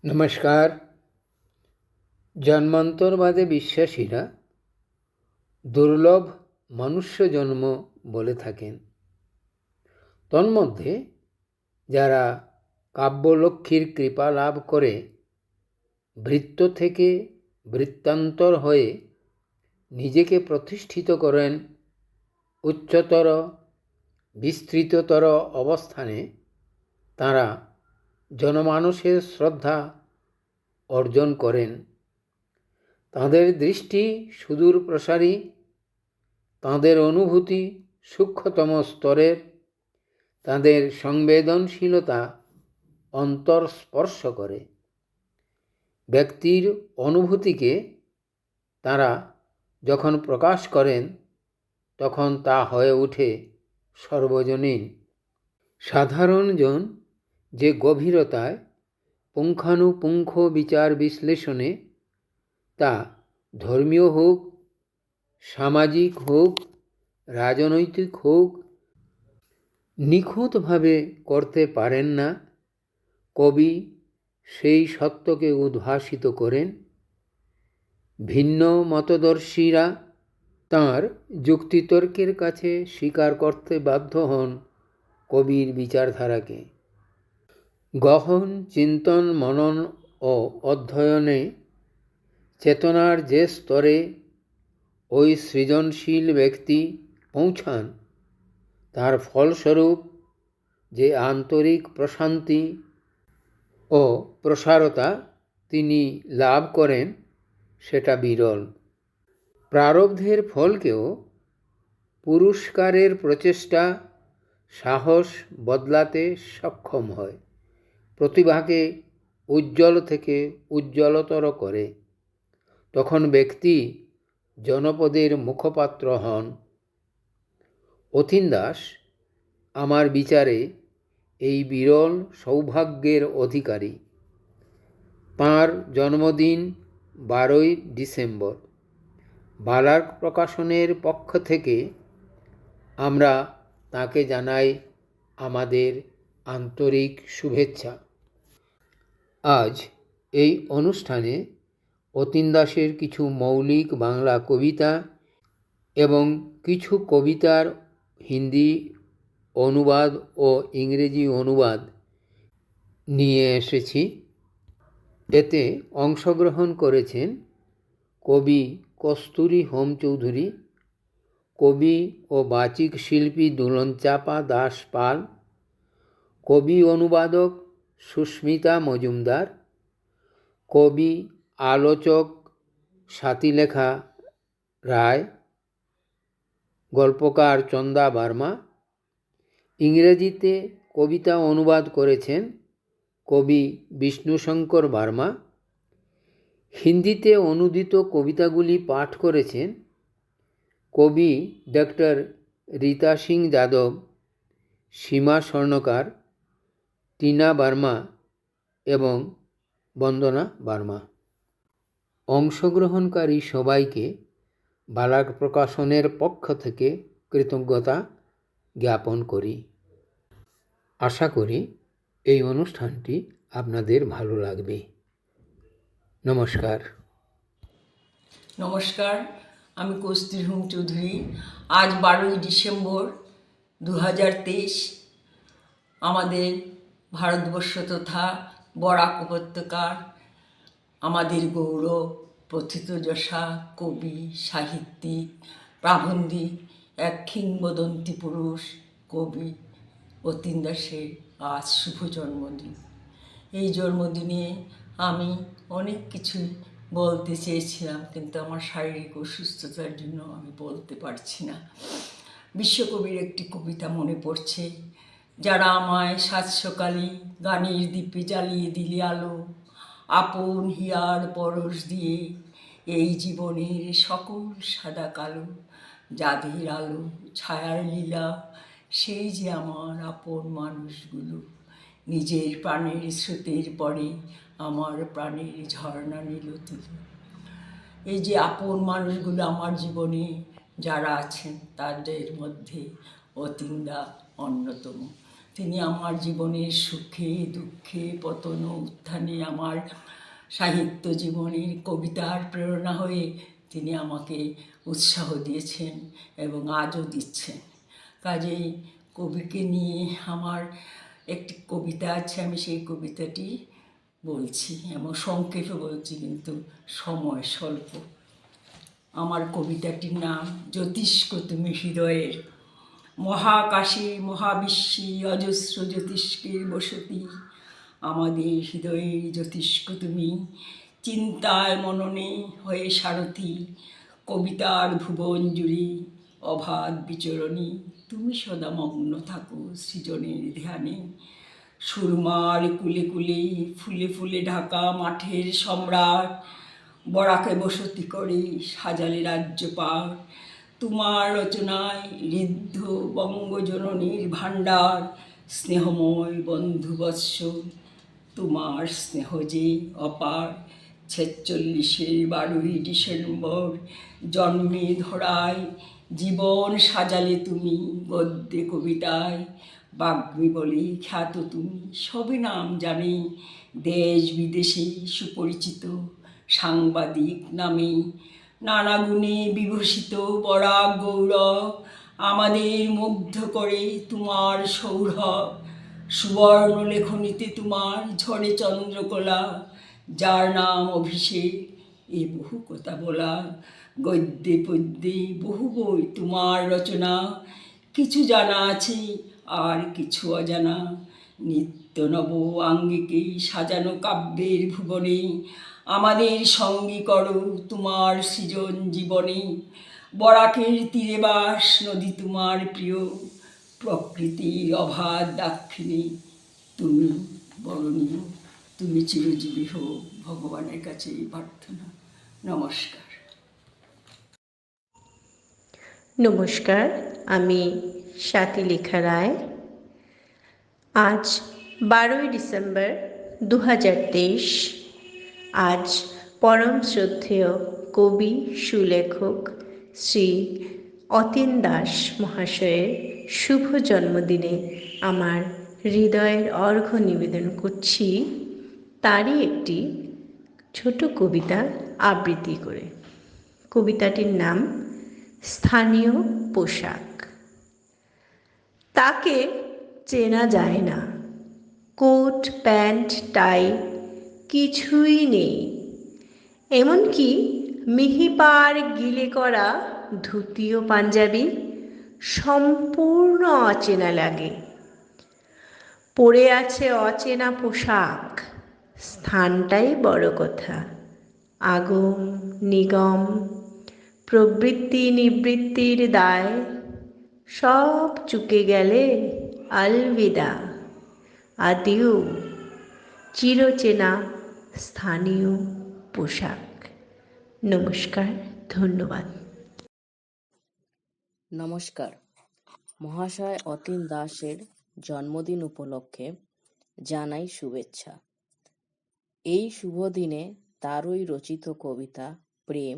নমস্কার। জন্মান্তরবাদে বিশ্বাসীরা দুর্লভ মনুষ্য জন্ম বলে থাকেন। তন্মধ্যে যারা কাব্যলক্ষ্মীর কৃপা লাভ করে ভৃত্য থেকে বৃত্তান্তর হয়ে নিজেকে প্রতিষ্ঠিত করেন উচ্চতর বিস্তৃততর অবস্থানে, তাঁরা জনমানসের শ্রদ্ধা অর্জন করেন। তাঁদের দৃষ্টি সুদূর প্রসারী, তাঁদের অনুভূতি সূক্ষ্মতম স্তরের, তাঁদের সংবেদনশীলতা অন্তর স্পর্শ করে। ব্যক্তির অনুভূতিকে তাঁরা যখন প্রকাশ করেন তখন তা হয়ে ওঠে সর্বজনীন। সাধারণজন যে গভীরতায় পুঙ্খানুপুঙ্খ বিচার বিশ্লেষণে, তা ধর্মীয় হোক, সামাজিক হোক, রাজনৈতিক হোক, নিখুঁতভাবে করতে পারেন না, কবি সেই সত্যকে উদ্ভাসিত করেন। ভিন্ন মতদর্শীরা তাঁর যুক্তিতর্কের কাছে স্বীকার করতে বাধ্য হন কবির বিচারধারাকে। গহন চিন্তন, মনন ও অধ্যয়নে চেতনার যে স্তরে ওই সৃজনশীল ব্যক্তি পৌঁছান, তার ফলস্বরূপ যে আন্তরিক প্রশান্তি ও প্রসারতা তিনি লাভ করেন, সেটা বিরল। প্রারব্ধের ফলকেও পুরস্কারের প্রচেষ্টা সাহস বদলাতে সক্ষম হয়, প্রতিভাকে উজ্জ্বল থেকে উজ্জ্বলতর করে। তখন ব্যক্তি জনপদের মুখপাত্র হন। অতীন দাস আমার বিচারে এই বিরল সৌভাগ্যের অধিকারী। তাঁর জন্মদিন 12ই ডিসেম্বর। বালার্ক প্রকাশনের পক্ষ থেকে আমরা তাঁকে জানাই আমাদের আন্তরিক শুভেচ্ছা। আজ এই অনুষ্ঠানে অতীন দাসের কিছু মৌলিক বাংলা কবিতা এবং কিছু কবিতার হিন্দি অনুবাদ ও ইংরেজি অনুবাদ নিয়ে এসেছি। এতে অংশগ্রহণ করেছেন কবি কস্তুরী হোম চৌধুরী, কবি ও বাচিক শিল্পী দুলনচাপা দাস পাল, কবি অনুবাদক সুস্মিতা মজুমদার, কবি আলোচক স্বাতিলেখা রায়, গল্পকার চন্দা বার্মা। ইংরেজিতে কবিতা অনুবাদ করেছেন কবি বিষ্ণুশঙ্কর বার্মা। হিন্দিতে অনুদিত কবিতাগুলি পাঠ করেছেন কবি ডক্টর রীতা সিং যাদব, সীমা স্বর্ণকার, টিনা বার্মা এবং বন্দনা বার্মা। অংশগ্রহণকারী সবাইকে বালার্ক প্রকাশনের পক্ষ থেকে কৃতজ্ঞতা জ্ঞাপন করি। আশা করি এই অনুষ্ঠানটি আপনাদের ভালো লাগবে। নমস্কার। নমস্কার, আমি কস্তুরী হোম চৌধুরী। আজ 12ই ডিসেম্বর 2023। আমাদের ভারতবর্ষ তথা বরাক উপত্যকার আমাদের গৌরব, প্রথিতযশা কবি, সাহিত্যিক, প্রাবন্ধিক, এক কিংবদন্তি পুরুষ কবি অতীন দাসের আজ শুভ জন্মদিন। এই জন্মদিনে আমি অনেক কিছুই বলতে চেয়েছিলাম, কিন্তু আমার শারীরিক অসুস্থতার জন্য আমি বলতে পারছি না। বিশ্বকবির একটি কবিতা মনে পড়ছে, যারা আমায় সাত সকালে গানের দ্বীপে জ্বালিয়ে দিলে আলো, আপন হিয়ার পরশ দিয়ে এই জীবনের সকল সাদা কালো, যাদের আলো ছায়ার লীলা, সেই যে আমার আপন মানুষগুলো, নিজের প্রাণের স্রোতের পরে আমার প্রাণের ঝর্ণা নিল তুলে। এই যে আপন মানুষগুলো আমার জীবনে যারা আছেন, তাদের মধ্যে অতীন দা অন্যতম। তিনি আমার জীবনের সুখে দুঃখে পতন ও উত্থানে আমার সাহিত্য জীবনের কবিতার প্রেরণা হয়ে তিনি আমাকে উৎসাহ দিয়েছেন এবং আজও দিচ্ছেন। কাজেই কবিকে নিয়ে আমার একটি কবিতা আছে, আমি সেই কবিতাটি বলছি এবং সংক্ষেপে বলছি, কিন্তু সময় স্বল্প। আমার কবিতাটির নাম জ্যোতিষ্ক তুমি হৃদয়ের। মহাকাশে মহাবিশ্বে অজস্র জ্যোতিষ্কের বসতি, আমাদের হৃদয়ের জ্যোতিষ্ক তুমি। চিন্তায় মননে হয়ে সারথি, কবিতার ভুবন জুড়ে অবাধ বিচরণী। তুমি সদা মগ্ন থাকো সৃজনের ধ্যানে। সুরমার কুলে কুলে ফুলে ফুলে ঢাকা মাঠের সম্রাট, বরাকে বসতি করে সাজালে রাজ্যপাট। তোমার রচনায় ঋদ্ধ বঙ্গজননীর ভাণ্ডার, স্নেহময় বন্ধুবৎসল তোমার স্নেহ যে অপার। 46-এর 12ই ডিসেম্বর জন্মে ধরায়, জীবন সাজালে তুমি গদ্যে কবিতায়। বাগ্মী বলে খ্যাত তুমি, সবে নাম জানে দেশ বিদেশে সুপরিচিত সাংবাদিক নামে। নানা গুণে বিভূষিত বরাক গৌরব, আমাদের মুগ্ধ করে তোমার সৌরভ। সুবর্ণ লেখনীতে তোমার ঝরে চন্দ্রকলা, যার নাম অভিষেক এ বহু কথা বলা। গদ্যে পদ্যে বহু বই তোমার রচনা, কিছু জানা আছে আর কিছু অজানা। নিত্য নব আঙ্গিকে সাজানো কাব্যের ভুবনে, আমাদের সঙ্গী করো তোমার সৃজন জীবনে। বরাকের তীরে বাস নদী তোমার প্রিয়, প্রকৃতির অবাধ দাক্ষিণী তুমি বরণীয়। তুমি চিরজীবী হো, ভগবানের কাছে এই প্রার্থনা। নমস্কার। নমস্কার, আমি স্বাতিলেখা রায়। আজ 12ই ডিসেম্বর 2023। আজ পরম শ্রদ্ধেয় কবি সুলেখক শ্রী অতীন দাস মহাশয়ের শুভ জন্মদিনে আমার হৃদয়ের অর্ঘ্য নিবেদন করছি তারই একটি ছোট কবিতা আবৃত্তি করে। কবিতাটির নাম স্থানীয় পোশাক। তাকে চেনা যায় না, কোট প্যান্ট টাই কিছুই নেই, এমনকি মিহিপার গিলে করা ধুতি ও পাঞ্জাবি সম্পূর্ণ অচেনা লাগে। পরে আছে অচেনা পোশাক, স্থানটাই বড় কথা। আগম নিগম প্রবৃত্তি নিবৃত্তির দায়, সব চুকে গেলে আলবিদা। আদিও চিরচেনা স্থানীয় পোশাক। নমস্কার, ধন্যবাদ। নমস্কার। মহাশয় অতীন দাসের জন্মদিন উপলক্ষে জানাই শুভেচ্ছা। এই শুভ দিনে তারই রচিত কবিতা প্রেম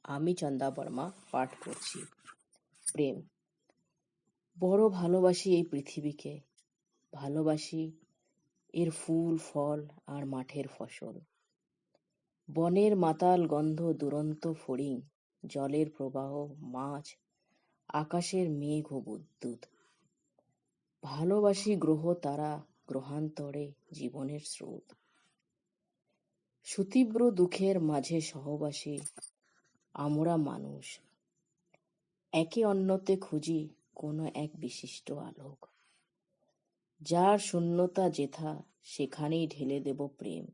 আমি চন্দা বর্মা পাঠ করছি। প্রেম। বড় ভালোবাসি এই পৃথিবীকে, ভালোবাসি এর ফুল ফল আর মাঠের ফসল। বনের মাতাল গন্ধ দুরন্ত ফড়িং, জলের প্রবাহ মাছ, আকাশের মেঘ ও বুদ্বুদ। ভালোবাসি গ্রহ তারা, গ্রহান্তরে জীবনের স্রোত। সুতীব্র দুঃখের মাঝে সহবাসী আমরা মানুষ, একে অন্যতে খুঁজি কোনো এক বিশিষ্ট আলোক। যার শূন্যতা যেথা সেখানেই ঢেলে দেব প্রেম।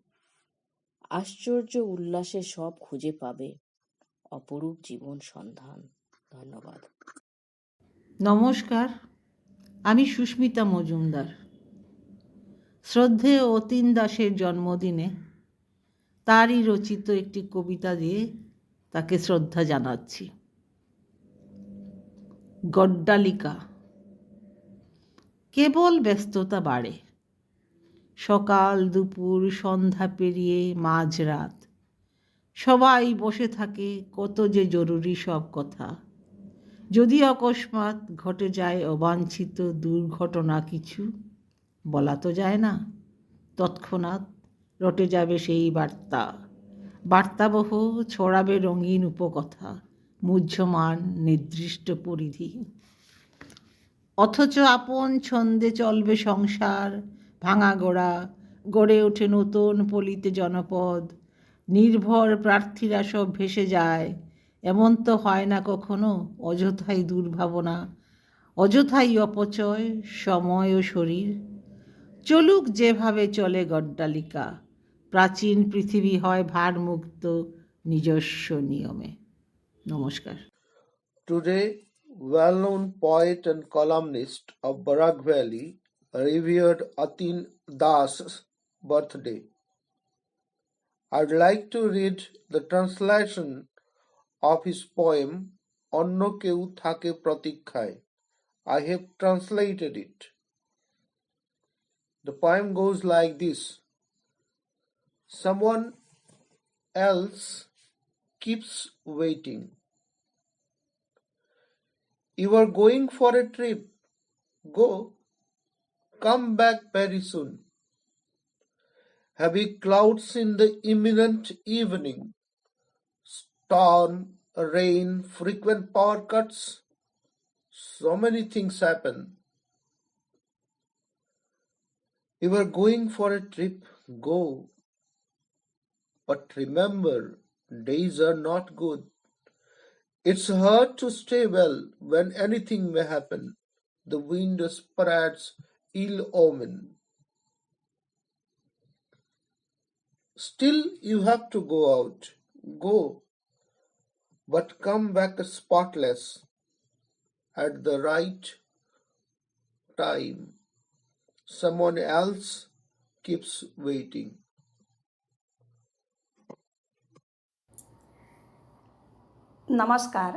আশ্চর্য উল্লাসে সব খুঁজে পাবে অপরূপ জীবন সন্ধান। ধন্যবাদ। নমস্কার, আমি সুস্মিতা মজুমদার। শ্রদ্ধেয় অতীন দাসের জন্মদিনে তারই রচিত একটি কবিতা দিয়ে তাকে শ্রদ্ধা জানাচ্ছি। গড্ডালিকা। কেবল ব্যস্ততা বাড়ে, সকাল দুপুর সন্ধ্যা পেরিয়ে মাঝরাত। সবাই বসে থাকে কত যে জরুরি সব কথা। যদি অকস্মাৎ ঘটে যায় অবাঞ্ছিত দুর্ঘটনা কিছু, বলা তো যায় না, তৎক্ষণাৎ রটে যাবে সেই বার্তা, বার্তাবহ ছড়াবে রঙিন উপকথা, মুহ্যমান নির্দিষ্ট পরিধি। অথচ আপন ছন্দে চলবে সংসার, ভাঙা গোড়া, গড়ে ওঠে নতুন পলিতে জনপদ, নির্ভর প্রার্থীরা সব ভেসে যায়। এমন তো হয় না কখনো, অযথাই দুর্ভাবনা, অযথাই অপচয় সময় ও শরীর। চলুক যেভাবে চলে গড্ডালিকা, প্রাচীন পৃথিবী হয় ভারমুক্ত নিজস্ব নিয়মে। নমস্কার। Today, well-known poet and columnist of Barak Valley, revered Atin Das's birthday. I'd like to read the translation of his poem Onno Keu Thake Pratikhaye. I have translated it. The poem goes like this. Someone else keeps waiting. You are going for a trip. Go. Come back very soon. Heavy clouds in the imminent evening. Storm, rain, frequent power cuts. So many things happen. You are going for a trip. Go. But remember, days are not good. It's hard to stay well when anything may happen. The wind spreads ill omen. Still you have to go out. Go. But come back spotless at the right time. Someone else keeps waiting. नमस्कार,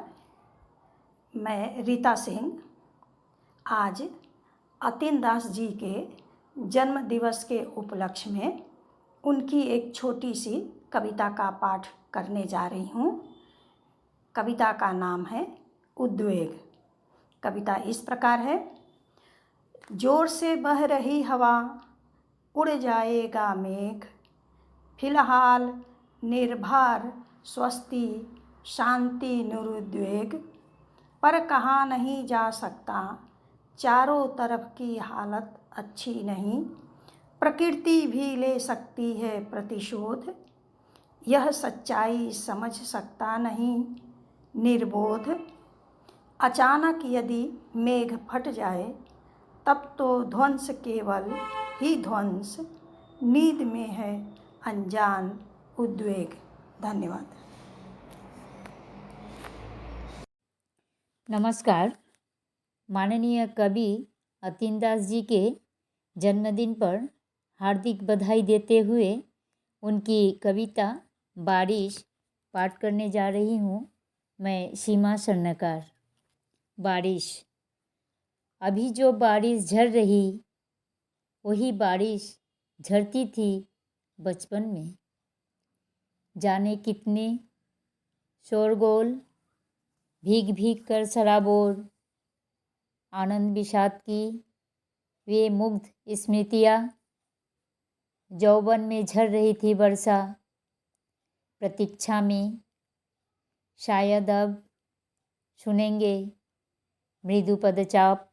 मैं रीता सिंह आज अतिन दास जी के जन्म दिवस के उपलक्ष्य में उनकी एक छोटी सी कविता का पाठ करने जा रही हूँ। कविता का नाम है उद्वेग। कविता इस प्रकार है। जोर से बह रही हवा, उड़ जाएगा मेघ, फिलहाल निर्भर स्वस्ति शांति निरुद्वेग, पर कहाँ नहीं जा सकता, चारों तरफ की हालत अच्छी नहीं, प्रकृति भी ले सकती है प्रतिशोध, यह सच्चाई समझ सकता नहीं निर्बोध। अचानक यदि मेघ फट जाए तब तो ध्वंस केवल ही ध्वंस, नींद में है अनजान उद्वेग। धन्यवाद। नमस्कार। माननीय कवि अतिन दास जी के जन्मदिन पर हार्दिक बधाई देते हुए उनकी कविता बारिश पाठ करने जा रही हूँ। मैं सीमा स्वर्णकार। बारिश। अभी जो बारिश झड़ रही, वही बारिश झड़ती थी बचपन में। जाने कितने शोरगोल, भीग भीग कर सराबोर, आनंद विषाद की वे मुग्ध स्मृतियाँ, यौवन में झड़ रही थी वर्षा, प्रतीक्षा में शायद अब सुनेंगे मृदु पदचाप,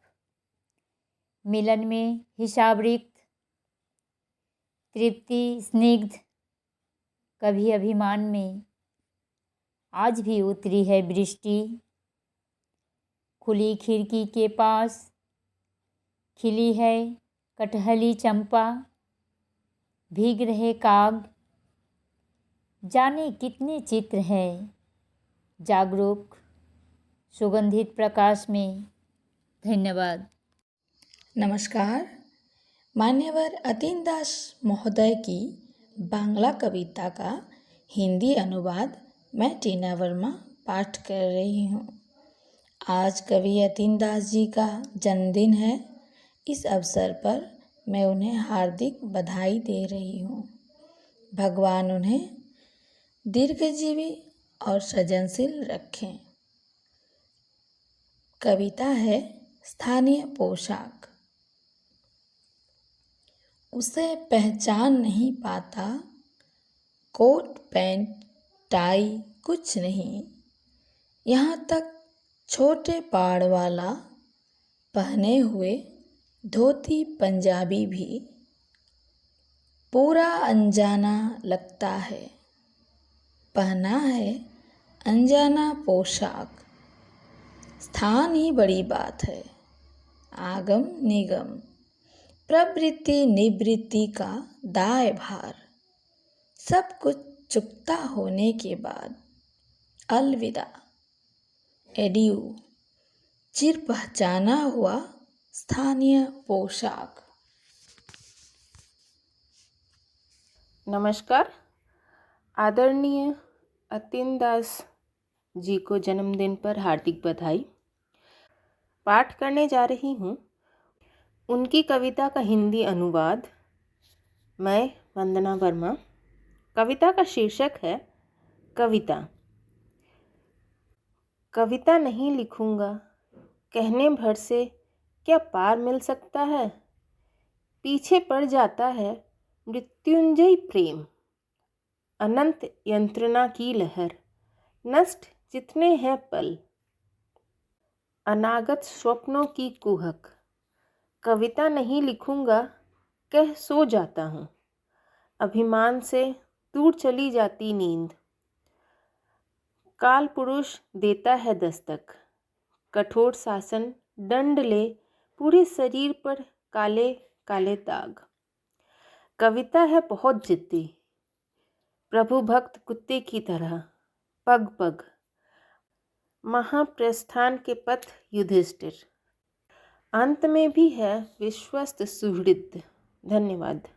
मिलन में हिसाब रिक्त, तृप्ति स्निग्ध, कभी अभिमान में आज भी उतरी है वृष्टि, खुली खिड़की के पास खिली है कटहली चंपा, भीग रहे काग, जाने कितने चित्र हैं जागरूक सुगंधित प्रकाश में। धन्यवाद। नमस्कार। मान्यवर अतिन दास महोदय की बांग्ला कविता का हिंदी अनुवाद मैं टीना वर्मा पाठ कर रही हूँ। आज कवि अतिन दास जी का जन्मदिन है। इस अवसर पर मैं उन्हें हार्दिक बधाई दे रही हूँ। भगवान उन्हें दीर्घजीवी और सृजनशील रखें। कविता है स्थानीय पोशाक। उसे पहचान नहीं पाता। कोट पैंट टाई कुछ नहीं, यहाँ तक छोटे पाड़ वाला पहने हुए धोती पंजाबी भी पूरा अनजाना लगता है। पहना है अनजाना पोशाक, स्थान ही बड़ी बात है। आगम निगम प्रवृत्ति निवृत्ति का दाय भार, सब कुछ चुकता होने के बाद अलविदा, एडियू, चिर पहचाना हुआ स्थानीय पोशाक। नमस्कार। आदरणीय अतीन दास जी को जन्मदिन पर हार्दिक बधाई। पाठ करने जा रही हूँ उनकी कविता का हिंदी अनुवाद। मैं वंदना वर्मा। कविता का शीर्षक है कविता। कविता नहीं लिखूंगा, कहने भर से क्या पार मिल सकता है। पीछे पड़ जाता है मृत्युंजय प्रेम, अनंत यंत्रणा की लहर, नष्ट जितने हैं पल, अनागत स्वप्नों की कुहक। कविता नहीं लिखूंगा, कह सो जाता हूँ, अभिमान से दूर चली जाती नींद। काल पुरुष देता है दस्तक, कठोर शासन दंड ले पूरे शरीर पर काले काले दाग। कविता है बहुत जिद्दी, प्रभु भक्त कुत्ते की तरह, पग पग महाप्रस्थान के पथ युधिष्ठिर। अंत में भी है विश्वस्त सुहृद। धन्यवाद।